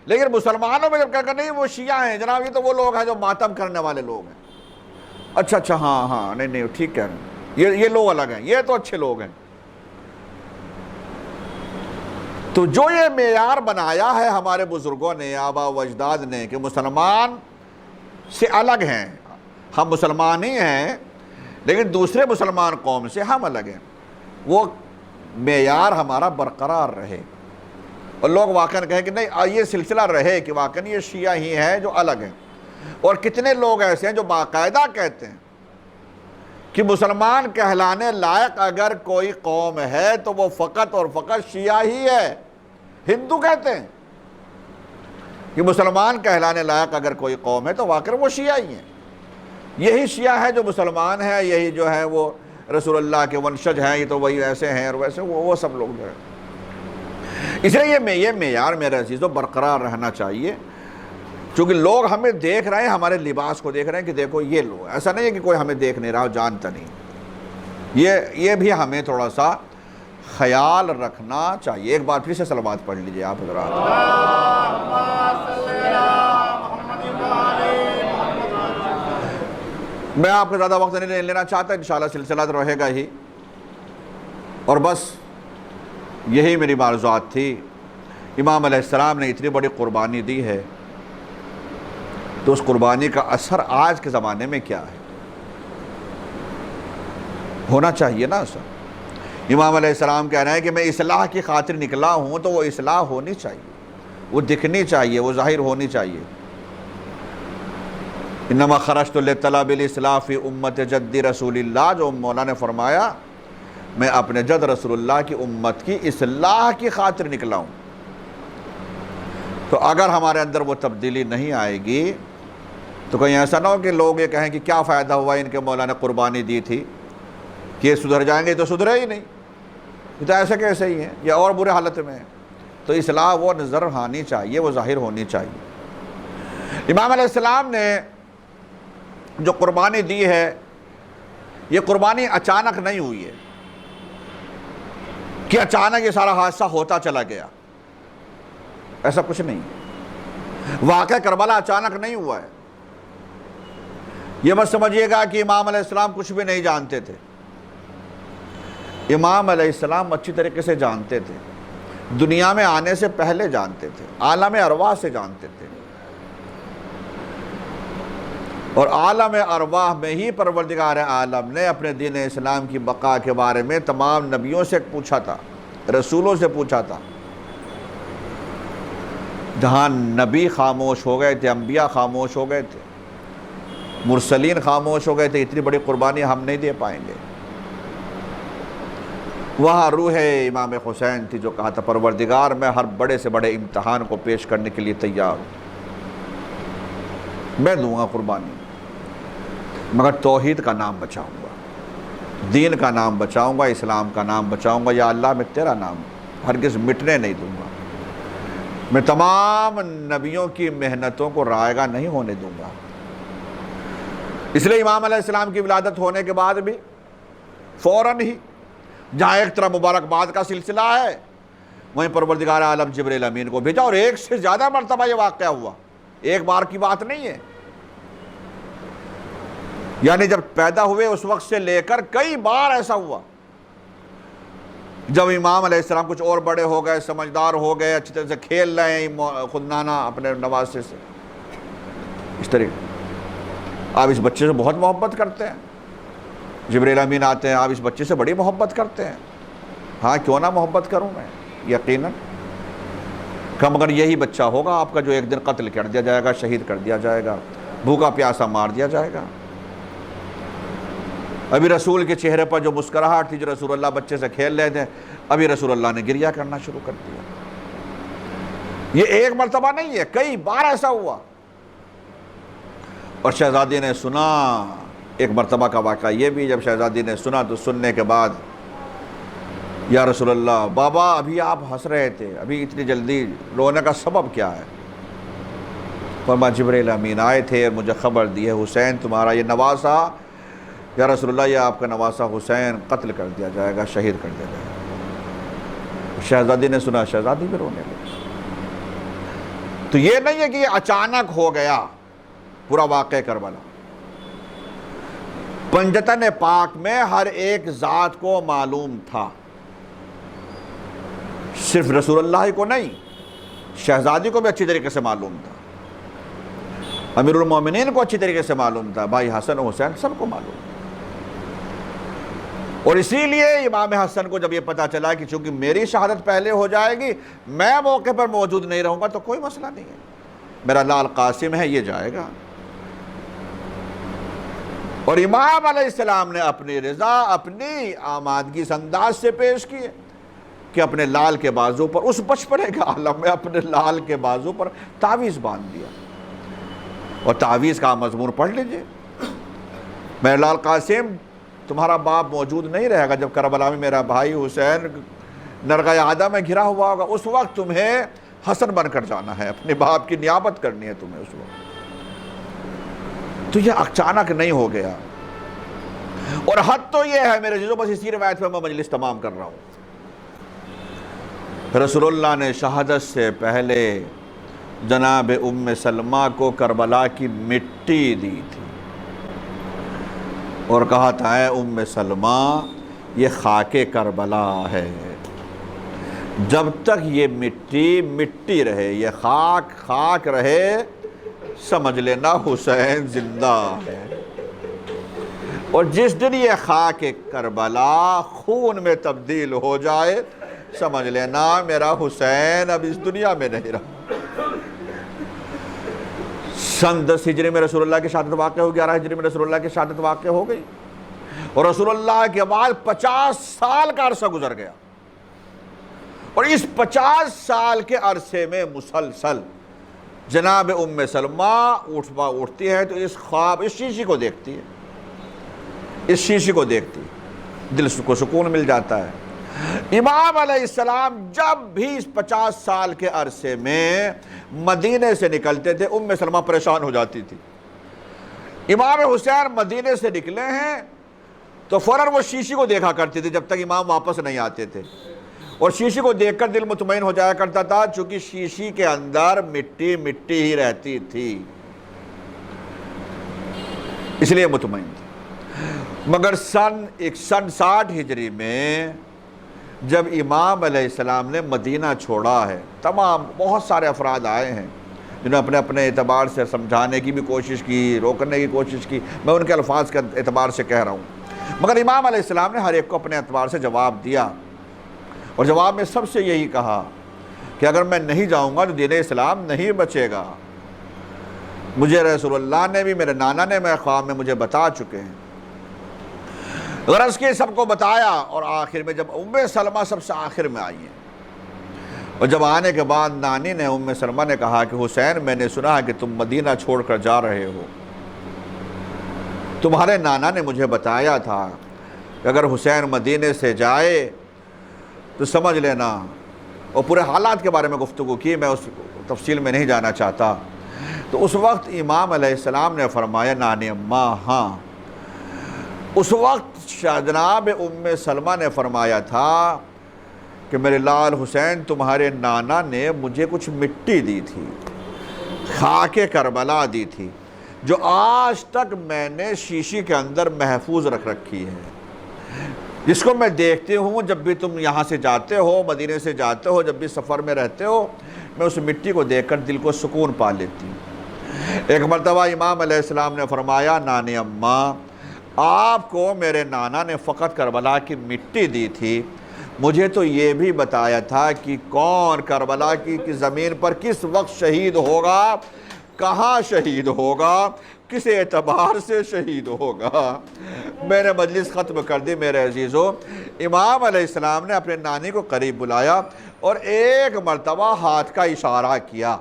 لیکن مسلمانوں میں جب کہتا نہیں وہ شیعہ ہیں جناب، یہ تو وہ لوگ ہیں جو ماتم کرنے والے لوگ ہیں، اچھا ہاں نہیں ٹھیک کہہ رہے ہیں، یہ لوگ الگ ہیں، یہ تو اچھے لوگ ہیں۔ تو جو یہ معیار بنایا ہے ہمارے بزرگوں نے، آبا و اجداد نے، کہ مسلمان سے الگ ہیں، ہم مسلمان ہی ہیں لیکن دوسرے مسلمان قوم سے ہم الگ ہیں، وہ معیار ہمارا برقرار رہے، اور لوگ واقعاً کہیں کہ نہیں یہ سلسلہ رہے کہ واقعاً یہ شیعہ ہی ہیں جو الگ ہیں۔ اور کتنے لوگ ایسے ہیں جو باقاعدہ کہتے ہیں کہ مسلمان کہلانے لائق اگر کوئی قوم ہے تو وہ فقط اور فقط شیعہ ہی ہے۔ ہندو کہتے ہیں کہ مسلمان کہلانے لائق اگر کوئی قوم ہے تو واقعاً وہ شیعہ ہی ہیں، یہی شیعہ ہے جو مسلمان ہیں، یہی جو ہے وہ رسول اللہ کے ونشج ہیں، یہ تو وہی ایسے ہیں اور ویسے، وہ سب لوگ جو ہیں۔ اس لیے یہ معیار میرے عزیزوں برقرار رہنا چاہیے، چونکہ لوگ ہمیں دیکھ رہے ہیں، ہمارے لباس کو دیکھ رہے ہیں کہ دیکھو یہ لوگ، ایسا نہیں ہے کہ کوئی ہمیں دیکھ نہیں رہا، جانتا نہیں، یہ بھی ہمیں تھوڑا سا خیال رکھنا چاہیے۔ ایک بار پھر سے صلوات پڑھ لیجئے آپ حضرات۔ میں آپ کا زیادہ وقت نہیں لینا چاہتا، انشاءاللہ سلسلہ تو رہے گا ہی، اور بس یہی میری معروضات تھی۔ امام علیہ السلام نے اتنی بڑی قربانی دی ہے، تو اس قربانی کا اثر آج کے زمانے میں کیا ہے؟ ہونا چاہیے نا اثر۔ امام علیہ السلام کہہ رہے ہیں کہ میں اصلاح کی خاطر نکلا ہوں، تو وہ اصلاح ہونی چاہیے، وہ دکھنی چاہیے، وہ ظاہر ہونی چاہیے۔ انما خرجت لطلب الاصلاح فی امت جد رسول اللہ، جو مولا نے فرمایا میں اپنے جد رسول اللہ کی امت کی اصلاح کی خاطر نکلا ہوں۔ تو اگر ہمارے اندر وہ تبدیلی نہیں آئے گی تو کہیں ایسا نہ ہو کہ لوگ یہ کہیں کہ کیا فائدہ ہوا ان کے مولا نے قربانی دی تھی، کہ یہ سدھر جائیں گے، تو سدھرے ہی نہیں، یہ تو ایسے کیسے ہی ہیں، یا اور برے حالت میں ہیں۔ تو اصلاح وہ نظر آنی چاہیے، وہ ظاہر ہونی چاہیے۔ امام علیہ السلام نے جو قربانی دی ہے، یہ قربانی اچانک نہیں ہوئی ہے کہ اچانک یہ سارا حادثہ ہوتا چلا گیا، ایسا کچھ نہیں۔ واقعہ کربلا اچانک نہیں ہوا ہے۔ یہ مت سمجھیے گا کہ امام علیہ السلام کچھ بھی نہیں جانتے تھے۔ امام علیہ السلام اچھی طریقے سے جانتے تھے، دنیا میں آنے سے پہلے جانتے تھے، عالم ارواح سے جانتے تھے، اور عالم ارواح میں ہی پروردگار عالم نے اپنے دین اسلام کی بقا کے بارے میں تمام نبیوں سے پوچھا تھا، رسولوں سے پوچھا تھا۔ جہاں نبی خاموش ہو گئے تھے، انبیاء خاموش ہو گئے تھے، مرسلین خاموش ہو گئے تھے، اتنی بڑی قربانی ہم نہیں دے پائیں گے۔ وہاں روح امام حسین تھی جو کہا تھا پروردگار میں ہر بڑے سے بڑے امتحان کو پیش کرنے کے لیے تیار ہوں، میں دوں گا قربانی، مگر توحید کا نام بچاؤں گا، دین کا نام بچاؤں گا، اسلام کا نام بچاؤں گا۔ یا اللہ میں تیرا نام ہرگز مٹنے نہیں دوں گا، میں تمام نبیوں کی محنتوں کو رائگاں نہیں ہونے دوں گا۔ اس لیے امام علیہ السلام کی ولادت ہونے کے بعد بھی فوراً ہی جہاں ایک طرح مبارکباد کا سلسلہ ہے، وہیں پروردگار عالم جبریل امین کو بھیجا، اور ایک سے زیادہ مرتبہ یہ واقعہ ہوا، ایک بار کی بات نہیں ہے۔ یعنی جب پیدا ہوئے اس وقت سے لے کر کئی بار ایسا ہوا۔ جب امام علیہ السلام کچھ اور بڑے ہو گئے، سمجھدار ہو گئے، اچھی طرح سے کھیل رہے ہیں خود نانا اپنے نواسے سے، اس طریقے آپ اس بچے سے بہت محبت کرتے ہیں، جبریل امین آتے ہیں، آپ اس بچے سے بڑی محبت کرتے ہیں۔ ہاں کیوں نہ محبت کروں میں، یقیناً کم اگر یہی بچہ ہوگا آپ کا جو ایک دن قتل کر دیا جائے گا، شہید کر دیا جائے گا، بھوکا پیاسا مار دیا جائے گا۔ ابھی رسول کے چہرے پر جو مسکراہٹ تھی، جو رسول اللہ بچے سے کھیل رہے تھے، ابھی رسول اللہ نے گریہ کرنا شروع کر دیا۔ یہ ایک مرتبہ نہیں ہے، کئی بار ایسا ہوا۔ اور شہزادی نے سنا، ایک مرتبہ کا واقعہ یہ بھی، جب شہزادی نے سنا تو سننے کے بعد یا رسول اللہ، بابا ابھی آپ ہنس رہے تھے، ابھی اتنی جلدی رونے کا سبب کیا ہے؟ فرمایا جبریل امین آئے تھے، مجھے خبر دی ہے حسین تمہارا یہ نواسا، یا رسول اللہ یہ آپ کا نواسا حسین قتل کر دیا جائے گا، شہید کر دیا جائے گا۔ شہزادی نے سنا، شہزادی بھی رونے لگی۔ تو یہ نہیں ہے کہ یہ اچانک ہو گیا پورا واقعہ کربلا۔ پنجتن پاک میں ہر ایک ذات کو معلوم تھا، صرف رسول اللہ کو نہیں، شہزادی کو بھی اچھی طریقے سے معلوم تھا، امیر المومنین کو اچھی طریقے سے معلوم تھا، بھائی حسن و حسین سب کو معلوم تھا۔ اور اسی لیے امام حسن کو جب یہ پتا چلا کہ چونکہ میری شہادت پہلے ہو جائے گی، میں موقع پر موجود نہیں رہوں گا، تو کوئی مسئلہ نہیں ہے، میرا لال قاسم ہے یہ جائے گا۔ اور امام علیہ السلام نے اپنی رضا اپنی آمادگی اس انداز سے پیش کی کہ اپنے لال کے بازو پر، اس بچپنے کے عالم میں اپنے لال کے بازو پر تعویذ باندھ دیا۔ اور تعویذ کا مضمون پڑھ لیجئے، میرا لال قاسم تمہارا باپ موجود نہیں رہے گا، جب کربلا میں میرا بھائی حسین نرغہ عادہ میں گھرا ہوا ہوگا، اس وقت تمہیں حسن بن کر جانا ہے، اپنے باپ کی نیابت کرنی ہے تمہیں اس وقت۔ تو یہ اچانک نہیں ہو گیا۔ اور حد تو یہ ہے میرے عزیزوں، بس اسی روایت پہ میں مجلس تمام کر رہا ہوں، رسول اللہ نے شہادت سے پہلے جناب ام سلمہ کو کربلا کی مٹی دی تھی اور کہا تھا اے ام سلمہ یہ خاک کربلا ہے، جب تک یہ مٹی مٹی رہے، یہ خاک خاک رہے، سمجھ لینا حسین زندہ ہے۔ اور جس دن یہ خاک کربلا خون میں تبدیل ہو جائے، سمجھ لینا میرا حسین اب اس دنیا میں نہیں رہا۔ سن 10 ہجری میں رسول اللہ کی شہادت واقع ہو گئی، 11 ہجری میں رسول اللہ کی شہادت واقع ہو گئی، اور رسول اللہ کے بعد 50 سال کا عرصہ گزر گیا، اور اس 50 سال کے عرصے میں مسلسل جناب ام سلمہ اٹھتی ہے تو اس خواب، اس شیشی کو دیکھتی ہے، اس شیشی کو دیکھتی ہے، دل کو سکون مل جاتا ہے۔ امام علیہ السلام جب بھی اس 50 سال کے عرصے میں مدینے سے نکلتے تھے، ام سلمہ پریشان ہو جاتی تھی۔ امام حسین مدینے سے نکلے ہیں تو فوراً وہ شیشی کو دیکھا کرتے تھے جب تک امام واپس نہیں آتے تھے، اور شیشی کو دیکھ کر دل مطمئن ہو جایا کرتا تھا، چونکہ شیشی کے اندر مٹی مٹی ہی رہتی تھی، اس لیے مطمئن تھی۔ مگر سن 60 ہجری میں جب امام علیہ السلام نے مدینہ چھوڑا ہے، تمام بہت سارے افراد آئے ہیں جنہوں نے اپنے اپنے اعتبار سے سمجھانے کی بھی کوشش کی، روکنے کی کوشش کی، میں ان کے الفاظ کے اعتبار سے کہہ رہا ہوں، مگر امام علیہ السلام نے ہر ایک کو اپنے اعتبار سے جواب دیا، اور جواب میں سب سے یہی کہا کہ اگر میں نہیں جاؤں گا تو دین اسلام نہیں بچے گا۔ مجھے رسول اللہ نے بھی، میرے نانا نے میرے خواب میں مجھے بتا چکے ہیں، غرض کے سب کو بتایا، اور آخر میں جب ام سلمہ سب سے آخر میں آئی ہیں، اور جب آنے کے بعد نانی نے، ام سلمہ نے کہا کہ حسین میں نے سنا کہ تم مدینہ چھوڑ کر جا رہے ہو، تمہارے نانا نے مجھے بتایا تھا کہ اگر حسین مدینے سے جائے تو سمجھ لینا، اور پورے حالات کے بارے میں گفتگو کی، میں اس تفصیل میں نہیں جانا چاہتا۔ تو اس وقت امام علیہ السلام نے فرمایا، نانی اماں ہاں، اس وقت جناب ام سلمہ نے فرمایا تھا کہ میرے لال حسین تمہارے نانا نے مجھے کچھ مٹی دی تھی، خاک کربلا دی تھی، جو آج تک میں نے شیشی کے اندر محفوظ رکھ رکھی ہے، جس کو میں دیکھتی ہوں جب بھی تم یہاں سے جاتے ہو، مدینے سے جاتے ہو، جب بھی سفر میں رہتے ہو، میں اس مٹی کو دیکھ کر دل کو سکون پا لیتی ہوں۔ ایک مرتبہ امام علیہ السلام نے فرمایا، نانی اماں آپ کو میرے نانا نے فقط کربلا کی مٹی دی تھی، مجھے تو یہ بھی بتایا تھا کہ کون کربلا کی زمین پر کس وقت شہید ہوگا، کہاں شہید ہوگا، کس اعتبار سے شہید ہوگا۔ میں نے مجلس ختم کر دی میرے عزیزو۔ امام علیہ السلام نے اپنے نانی کو قریب بلایا اور ایک مرتبہ ہاتھ کا اشارہ کیا،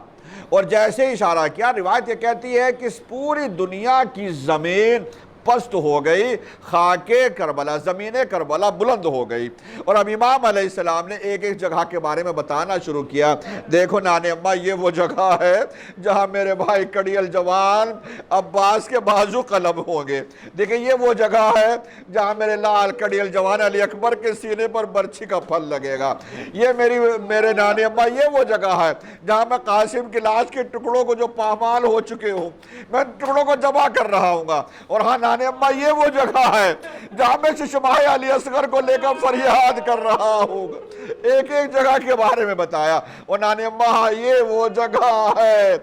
اور جیسے اشارہ کیا، روایت یہ کہتی ہے کہ اس پوری دنیا کی زمین پست ہو گئی، خاک کربلا، زمین کربلا بلند ہو گئی، اور اب امام علیہ السلام نے ایک ایک جگہ کے بارے میں بتانا شروع کیا۔ دیکھو نانی اماں، یہ وہ جگہ ہے جہاں میرے بھائی کڑیل جوان عباس کے بازو قلم ہوں گے، دیکھیں یہ وہ جگہ ہے جہاں میرے لال کڑیل جوان علی اکبر کے سینے پر برچھی کا پھل لگے گا، یہ میرے نانی اماں یہ وہ جگہ ہے جہاں میں قاسم کی لاش کے ٹکڑوں کو جو پامال ہو چکے ہوں، میں ٹکڑوں کو جمع کر رہا ہوں گا، اور ہاں نانی اماں یہ وہ جگہ ہے جہاں میں ششماہ علی اصغر کو لے کر فریاد کر رہا ہوں گا۔ ایک ایک جگہ کے بارے میں بتایا، اور نانی اماں یہ وہ جگہ ہے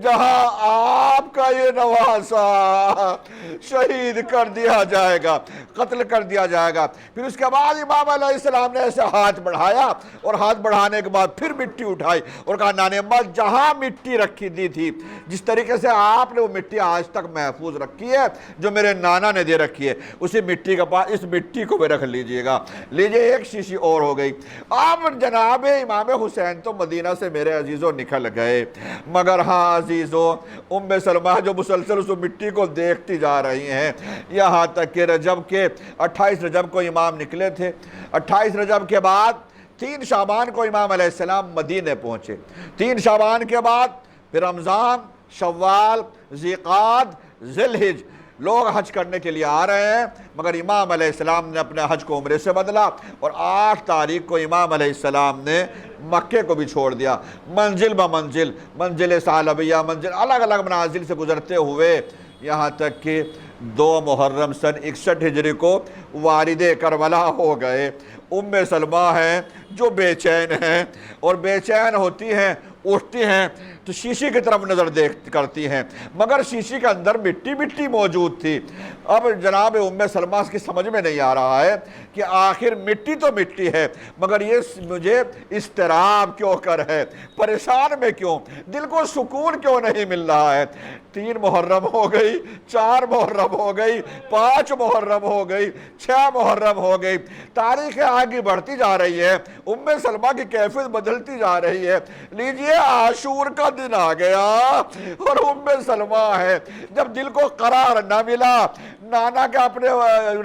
جہاں آپ کا یہ نواسا شہید کر دیا جائے گا، قتل کر دیا جائے گا۔ پھر اس کے بعد امام علیہ السلام نے ایسے ہاتھ بڑھایا، اور ہاتھ بڑھانے کے بعد پھر مٹی اٹھائی اور کہا، نانی اماں جہاں مٹی رکھی دی تھی، جس طریقے سے آپ نے وہ مٹی آج تک محفوظ رکھی ہے، جو میرے نانا نے دے رکھی ہے، اسی مٹی کے پاس اس مٹی کو بھی رکھ لیجئے گا۔ لیجئے ایک شیشی اور ہو گئی۔ اب جناب امام حسین تو مدینہ سے میرے عزیزوں نکل گئے، مگر ہاں عزیزوں، ام سلمہ جو مسلسل اس مٹی کو دیکھتی جا رہی ہیں، یہاں تک کہ رجب کے 28 رجب کو امام نکلے تھے، 28 رجب کے بعد 3 شعبان کو امام علیہ السلام مدینے پہنچے، 3 شعبان کے بعد پھر رمضان، شوال، ذی قعدہ، ذی الحجہ، لوگ حج کرنے کے لیے آ رہے ہیں، مگر امام علیہ السلام نے اپنے حج کو عمرے سے بدلا، اور 8 تاریخ کو امام علیہ السلام نے مکے کو بھی چھوڑ دیا۔ منزل بمنزل، منزل ثعلبیہ، منزل الگ الگ منازل سے گزرتے ہوئے یہاں تک کہ 2 محرم سن 61 ہجری کو والد کربلا ہو گئے۔ ام سلمہ ہیں جو بے چین ہیں، اور بے چین ہوتی ہیں، اٹھتی ہیں تو شیشے کی طرف نظر کرتی ہیں، مگر شیشے کے اندر مٹی مٹی موجود تھی۔ اب جناب ام سلمہ کی سمجھ میں نہیں آ رہا ہے کہ آخر مٹی تو مٹی ہے، مگر یہ مجھے اضطراب کیوں کر ہے، پریشان میں کیوں، دل کو سکون کیوں نہیں مل رہا ہے۔ 3 محرم ہو گئی، 4 محرم ہو گئی، 5 محرم ہو گئی، 6 محرم ہو گئی، تاریخ آگے بڑھتی جا رہی ہے، ام سلمہ کی کیفیت بدلتی جا رہی ہے۔ لیجئے عاشور کا دن آ گیا اور ام سلمہ ہے، جب دل کو قرار نہ ملا، نانا کے اپنے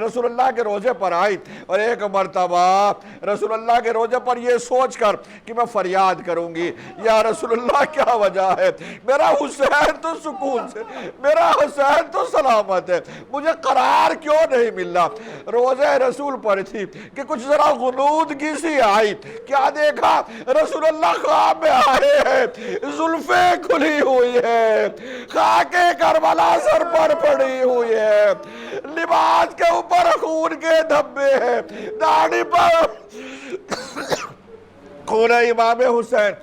رسول اللہ کے روزے پر آئی، اور ایک مرتبہ رسول اللہ کے روزے پر یہ سوچ کر کہ میں فریاد کروں گی، یا رسول اللہ کیا وجہ ہے، میرا حسین تو سکون سے، میرا حسین تو سلامت ہے، مجھے قرار کیوں نہیں ملا۔ روزے رسول پر تھی کہ کچھ ذرا غنودگی سی آئی، کیا دیکھا، رسول اللہ خواب میں آئے ہیں، زلفیں کھلی ہوئی ہے، خاک کربلا سر پر پڑی ہوئی ہے، لباس کے اوپر خون کے دھبے ہیں، داڑھی پر خون امام حسین۔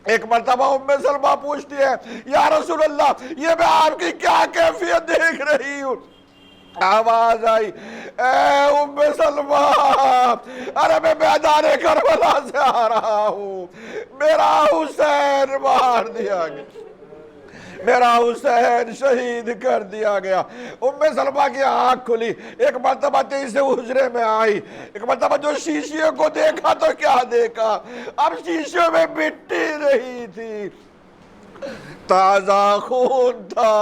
ایک مرتبہ ام سلمہ پوچھتی ہے، یا رسول اللہ یہ میں آپ کی کیا کیفیت دیکھ رہی ہوں۔ آواز آئی، اے ام سلمہ، ارے میں میدان کربلا سے آ رہا ہوں، میرا حسین مار دیا گیا، میرا حسین شہید کر دیا گیا۔ ام سلمہ کی آنکھ کھلی، ایک مرتبہ تیسرے حجرے میں آئی، ایک مرتبہ جو شیشے کو دیکھا تو کیا دیکھا، اب شیشے میں مٹی نہیں تھی، تازہ خون تھا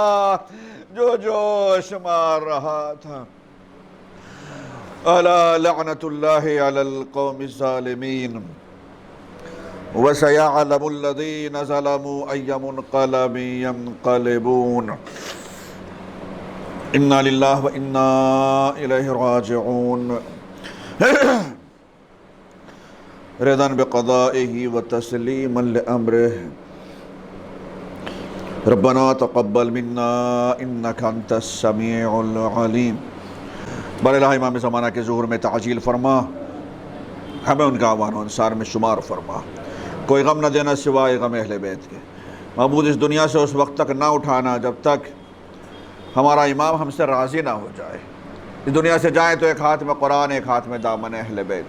جو جوش مار رہا تھا۔ الا لعنت اللہ علی القوم الظالمین وَسَيَعْلَمُ الَّذِينَ ظَلَمُوا أَيَّ مُنْقَلَبٍ يَنْقَلِبُونَ إِنَّا لِلَّهِ وَإِنَّا إِلَيْهِ رَاجِعُونَ رضا بقضائه وتسليما لأمره ربنا تقبل منا إنك أنت السميع العليم۔ بر الہ امام زمانہ کے ظہور میں تعجیل فرما، ہمیں ان کا اعوان و انصار میں شمار فرما، کوئی غم نہ دینا سوائے غم اہل بیت کے۔ معبود اس دنیا سے اس وقت تک نہ اٹھانا جب تک ہمارا امام ہم سے راضی نہ ہو جائے۔ اس دنیا سے جائیں تو ایک ہاتھ میں قرآن، ایک ہاتھ میں دامن اہل بیت۔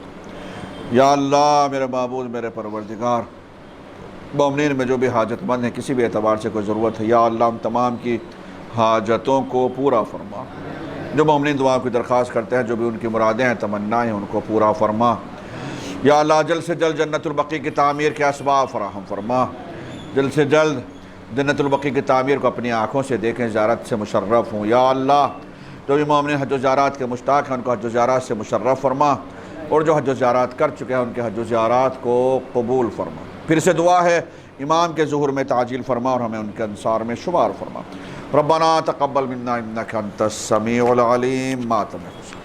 یا اللہ میرے معبود، میرے پروردگار، مومنین میں جو بھی حاجت مند ہیں، کسی بھی اعتبار سے کوئی ضرورت ہے، یا اللہ ہم تمام کی حاجتوں کو پورا فرما۔ جو مومنین دعا کی درخواست کرتے ہیں، جو بھی ان کی مرادیں ہیں، تمنائیں ہیں، ان کو پورا فرما۔ یا اللہ جلد سے جلد جنت البقیع کی تعمیر کے اسباب فراہم فرما، جلد سے جلد جنت البقیع کی تعمیر کو اپنی آنکھوں سے دیکھیں، زیارت سے مشرف ہوں۔ یا اللہ جو بھی مومنین حج و زیارات کے مشتاق ہیں، ان کو حج و زیارات سے مشرف فرما، اور جو حج و زیارات کر چکے ہیں ان کے حج و زیارات کو قبول فرما۔ پھر سے دعا ہے امام کے ظہور میں تعجیل فرما اور ہمیں ان کے انصار میں شمار فرما۔ ربنا تقبل منا انک انت السمیع العلیم۔ ماتم حسین۔